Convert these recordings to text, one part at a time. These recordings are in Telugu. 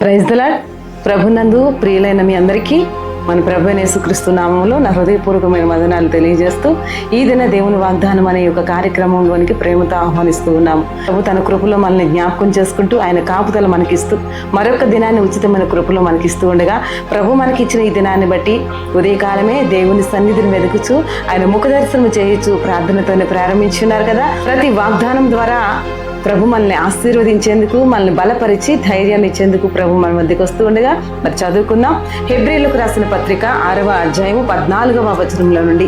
Praise the lord. ప్రభునందు ప్రియులైన మీ అందరికీ మన ప్రభు అయిన యేసుక్రీస్తు నామములో నా హృదయపూర్వకమైన వందనాలు తెలియజేస్తూ ఈ దిన దేవుని వాగ్దానం అనే ఒక కార్యక్రమంలోనికి ప్రేమతో ఆహ్వానిస్తూ ఉన్నాము. ప్రభు తన కృపలో మనల్ని జ్ఞాపకం చేసుకుంటూ ఆయన కాపుదల మనకిస్తూ మరొక దినాన్ని ఉచితమైన కృపలో మనకిస్తూ ఉండగా ప్రభు మనకిచ్చిన ఈ దినాన్ని బట్టి ఉదయకాలమే దేవుని సన్నిధిని వెతుకుచూ ఆయన ముఖ దర్శనం చేయొచ్చు ప్రార్థనతోనే ప్రారంభించున్నారు కదా. ప్రతి వాగ్దానం ద్వారా ప్రభు మనల్ని ఆశీర్వదించేందుకు, మనల్ని బలపరిచి ధైర్యాన్ని ఇచ్చేందుకు ప్రభు మన మధ్యకి వస్తూ ఉండగా మరి చదువుకుందాం. హెబ్రీయులకు రాసిన పత్రిక 6వ అధ్యాయము 14వ వచనంలో నుండి,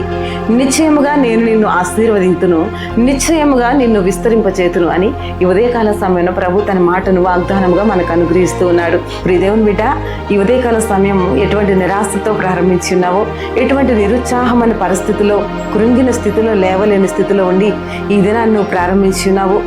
నిశ్చయముగా నేను నిన్ను ఆశీర్వదింతును, నిశ్చయముగా నిన్ను విస్తరింపచేతును అని ఈ ఉదయకాల సమయంలో ప్రభు తన మాటను వాగ్దానముగా మనకు అనుగ్రహిస్తూ ఉన్నాడు. ప్రియ దేవుని బిడ్డ, ఈ ఉదయకాల సమయం ఎటువంటి నిరాశతో ప్రారంభించి ఉన్నావో, ఎటువంటి నిరుత్సాహమైన పరిస్థితిలో, కృంగిన స్థితిలో, లేవలేని స్థితిలో ఉండి ఈ దినాన్ని నువ్వు ప్రారంభించి ఉన్నావు.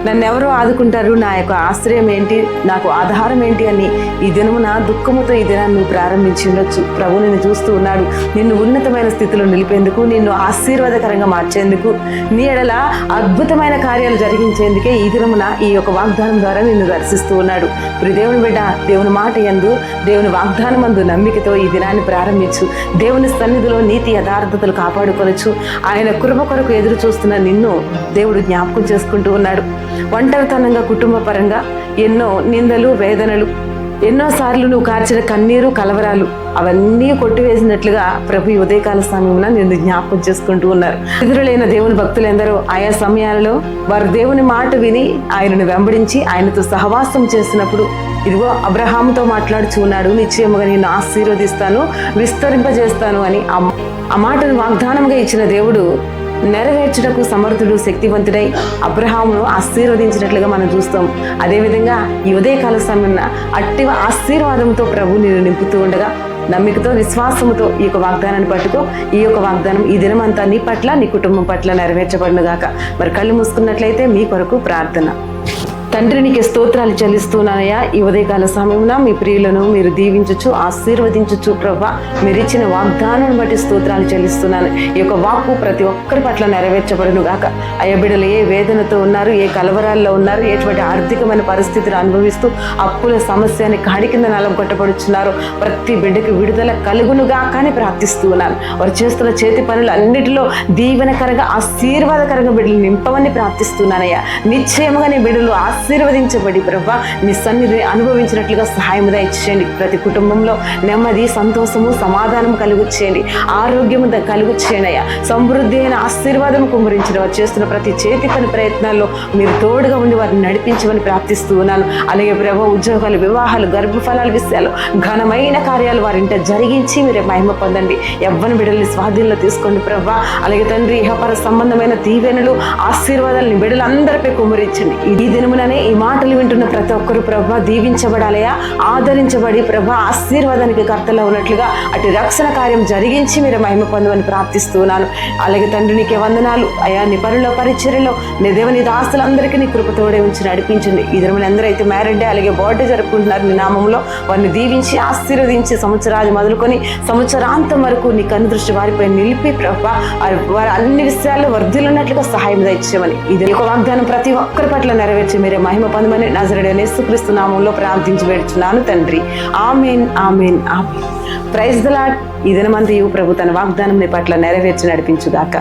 నన్ను ఎవరో ఆదుకుంటారు, నా యొక్క ఆశ్రయం ఏంటి, నాకు ఆధారం ఏంటి అని ఈ దినమున దుఃఖముతో ఈ దినాన్ని నువ్వు ప్రారంభించి ఉండొచ్చు. ప్రభు నిన్ను చూస్తూ ఉన్నాడు. నిన్ను ఉన్నతమైన స్థితిలో నిలిపేందుకు, నిన్ను ఆశీర్వాదకరంగా మార్చేందుకు, నీ ఎడల అద్భుతమైన కార్యాలు జరిగించేందుకే ఈ దినమున ఈ యొక్క వాగ్దానం ద్వారా నిన్ను దర్శిస్తూ ఉన్నాడు. ఇప్పుడు దేవుని బిడ్డ, దేవుని మాట యందు, దేవుని వాగ్దానం అందు నమ్మికతో ఈ దినాన్ని ప్రారంభించు. దేవుని సన్నిధిలో నీతి యథార్థతలు కాపాడుకొనొచ్చు. ఆయన కృప కొరకు ఎదురు చూస్తున్న నిన్ను దేవుడు జ్ఞాపకం చేసుకుంటూ ఉన్నాడు. ఒంటరితనంగా, కుటుంబ పరంగా ఎన్నో నిందలు, వేదనలు, ఎన్నోసార్లు నువ్వు కార్చిన కన్నీరు, కలవరాలు అవన్నీ కొట్టివేసినట్లుగా ప్రభు ఉదయకాల సమయంలో నిన్ను జ్ఞాపకం చేసుకుంటూ ఉన్నారు. ఎదురులైన దేవుని భక్తులందరూ ఆయా సమయాలలో వారు దేవుని మాట విని ఆయనను వెంబడించి ఆయనతో సహవాసం చేసినప్పుడు ఇదిగో అబ్రహాముతో మాట్లాడుచూ ఉన్నాడు, నిశ్చయముగా నేను ఆశీర్వదిస్తాను, విస్తరింపజేస్తాను అని ఆ మాటను వాగ్దానంగా ఇచ్చిన దేవుడు నెరవేర్చుటకు సమర్థుడు, శక్తివంతుడై అబ్రహామును ఆశీర్వదించినట్లుగా మనం చూస్తాం. అదేవిధంగా ఈ ఉదయకాల సమయంలో అట్టి ఆశీర్వాదంతో ప్రభు నిన్ను నింపుతూ ఉండగా నమ్మికతో, విశ్వాసముతో ఈ యొక్క వాగ్దానాన్ని పట్టుకో. ఈ యొక్క వాగ్దానం ఈ దినమంతా నీ పట్ల, నీ కుటుంబం పట్ల నెరవేర్చబడును గాక. మరి కళ్ళు మూసుకున్నట్లయితే మీ కొరకు ప్రార్థన. తండ్రి, నీకు స్తోత్రాలు చెల్లిస్తున్నానయ్యా. ఈ ఉదయకాల సమయంలో మీ ప్రియులను మీరు దీవించచ్చు, ఆశీర్వదించచ్చు. ప్రభా, మీరు ఇచ్చిన వాగ్దానాన్ని బట్టి స్తోత్రాలు చెల్లిస్తున్నాను. ఈ యొక్క వాక్కు ప్రతి ఒక్కరి పట్ల నెరవేర్చబడును గాక. అయ్యా, బిడ్డలు ఏ వేదనతో ఉన్నారు, ఏ కలవరాల్లో ఉన్నారు, ఎటువంటి ఆర్థికమైన పరిస్థితిని అనుభవిస్తూ అప్పుల సమస్యని కాడి కింద నలగొట్టబడుచున్నారు, ప్రతి బిడ్డకి విడుదల కలుగును గాక అని ప్రార్థిస్తూ ఉన్నాను. వారు చేస్తున్న చేతి పనులు అన్నిటిలో దీవెనకరంగా, ఆశీర్వాదకరంగా బిడ్డలు నింపమని ప్రార్థిస్తున్నానయ్యా. నిశ్చయముగా నీ బిడ్డలు ఆశీర్వదించబడి ప్రభా నీ సన్నిధిని అనుభవించినట్లుగా సహాయం దయచేయండి. ప్రతి కుటుంబంలో నెమ్మది, సంతోషము, సమాధానం కలుగు చేయండి, ఆరోగ్యము కలుగు చేయండి అయ్యా. సమృద్ధి అయిన ఆశీర్వాదం కుమ్మరించిన వారు చేస్తున్న ప్రతి చేతి పని ప్రయత్నాల్లో మీరు తోడుగా ఉండి వారిని నడిపించమని ప్రార్థిస్తూ ఉన్నాను. అలాగే ప్రభా, ఉద్యోగాలు, వివాహాలు, గర్భఫలాల విషయాలు, ఘనమైన కార్యాలు వారింట జరిగించి మీరే మహిమ పొందండి. యవ్వన బిడ్డల్ని స్వాధీనంలో తీసుకోండి ప్రభా. అలాగే తండ్రి, ఇహపర సంబంధమైన దీవెనలు, ఆశీర్వాదాలని బిడ్డలందరిపై కుమ్మరించండి. ఈ దినమున ఈ మాటలు వింటున్న ప్రతి ఒక్కరు ప్రభా దీవించబడాలయా, ఆదరించబడి ప్రభా ఆశీర్వాదానికి కర్తలో ఉన్నట్లుగా అటు రక్షణ కార్యం జరిగించి మీరు మహిమ పొందమని ప్రార్థిస్తున్నాను. అలాగే తండ్రి, నీకే వందనాలు అయా. నీ పనుల్లో, పరిచర్యలో నీ దేవుని దాసులందరికీ నీ కృపతోడే ఉంచి నడిపించండి. ఈ దినమున అందరైతే మ్యారేడ్ డే అలాగే బర్త్డే జరుపుకుంటున్నారు, నీ నామంలో వారిని దీవించి ఆశీర్వదించి సంవత్సరాలు మొదలుకొని సంవత్సరాంతం వరకు నీ కన్ను దృష్టి వారిపై నిలిపి ప్రభా వారి అన్ని విషయాల్లో వర్ధిల్లున్నట్లుగా సహాయం దయచేయమని ఇది ఒక వాగ్దానం ప్రతి ఒక్కరి పట్ల నెరవేర్చి మీరే మహిమ పొందమని నజరేయుడైన యేసుక్రీస్తు నామములో ప్రార్థించి వేడుచున్నాను తండ్రి. ఆమేన్, ఆమేన్, ఆమేన్. Praise the lord. ఈ దినమంతయు ప్రభు తన వాగ్దానం నీ పట్ల నెరవేర్చి నడిపించుగాక.